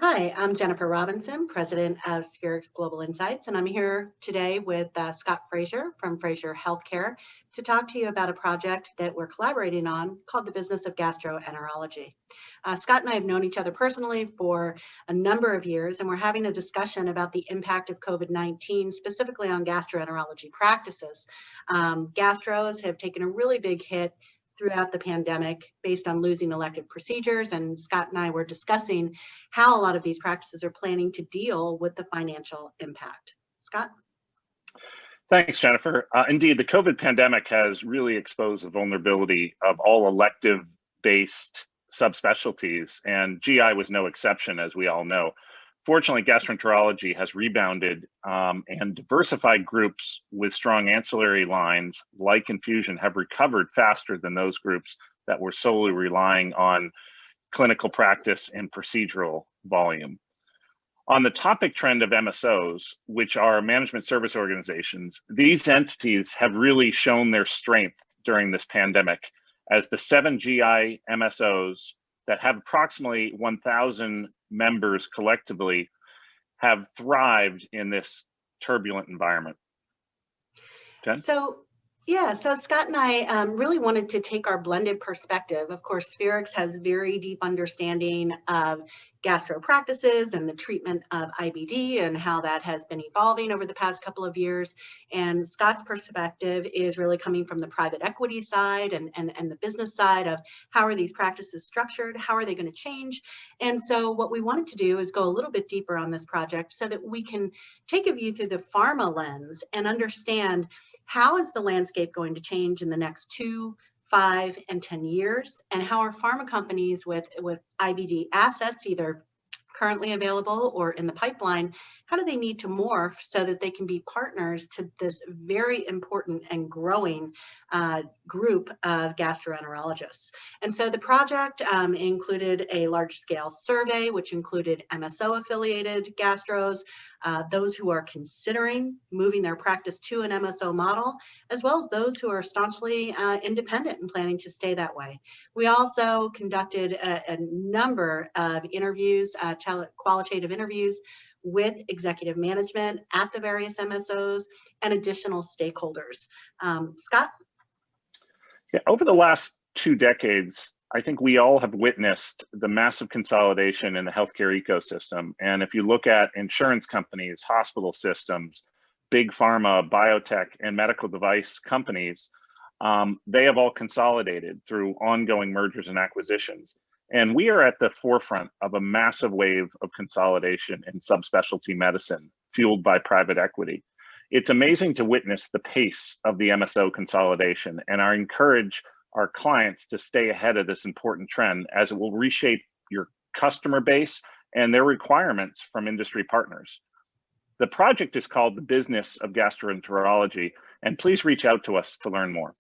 Hi, I'm Jennifer Robinson, president of Spherix Global Insights, and I'm here today with Scott Fraser from Fraser Healthcare to talk to you about a project that we're collaborating on called the Business of Gastroenterology. Scott and I have known each other personally for a number of years, and we're having a discussion about the impact of COVID-19, specifically on gastroenterology practices. Gastros have taken a really big hit throughout the pandemic based on losing elective procedures, and Scott and I were discussing how a lot of these practices are planning to deal with the financial impact. Scott? Thanks, Jennifer. Indeed, the COVID pandemic has really exposed the vulnerability of all elective-based subspecialties, and GI was no exception, as we all know. Fortunately, gastroenterology has rebounded, and diversified groups with strong ancillary lines, like infusion, have recovered faster than those groups that were solely relying on clinical practice and procedural volume. On the topic trend of MSOs, which are management service organizations, these entities have really shown their strength during this pandemic, as the 7 GI MSOs that have approximately 1,000 members collectively have thrived in this turbulent environment. Jen? So Scott and I really wanted to take our blended perspective. Of course, Spherix has very deep understanding of gastro practices and the treatment of IBD and how that has been evolving over the past couple of years. And Scott's perspective is really coming from the private equity side and the business side of how are these practices structured, how are they going to change. And so what we wanted to do is go a little bit deeper on this project so that we can take a view through the pharma lens and understand how is the landscape going to change in the next 2, 5, and 10 years, and how are pharma companies with IBD assets, either currently available or in the pipeline, how do they need to morph so that they can be partners to this very important and growing group of gastroenterologists? And so the project included a large-scale survey, which included MSO-affiliated gastros, those who are considering moving their practice to an MSO model, as well as those who are staunchly independent and planning to stay that way. We also conducted a number of interviews, qualitative interviews with executive management at the various MSOs and additional stakeholders. Scott? Yeah, over the last 2 decades, I think we all have witnessed the massive consolidation in the healthcare ecosystem. And if you look at insurance companies, hospital systems, big pharma, biotech, and medical device companies, they have all consolidated through ongoing mergers and acquisitions. And we are at the forefront of a massive wave of consolidation in subspecialty medicine, fueled by private equity. It's amazing to witness the pace of the MSO consolidation, and I encourage our clients to stay ahead of this important trend, as it will reshape your customer base and their requirements from industry partners. The project is called the Business of Gastroenterology, and please reach out to us to learn more.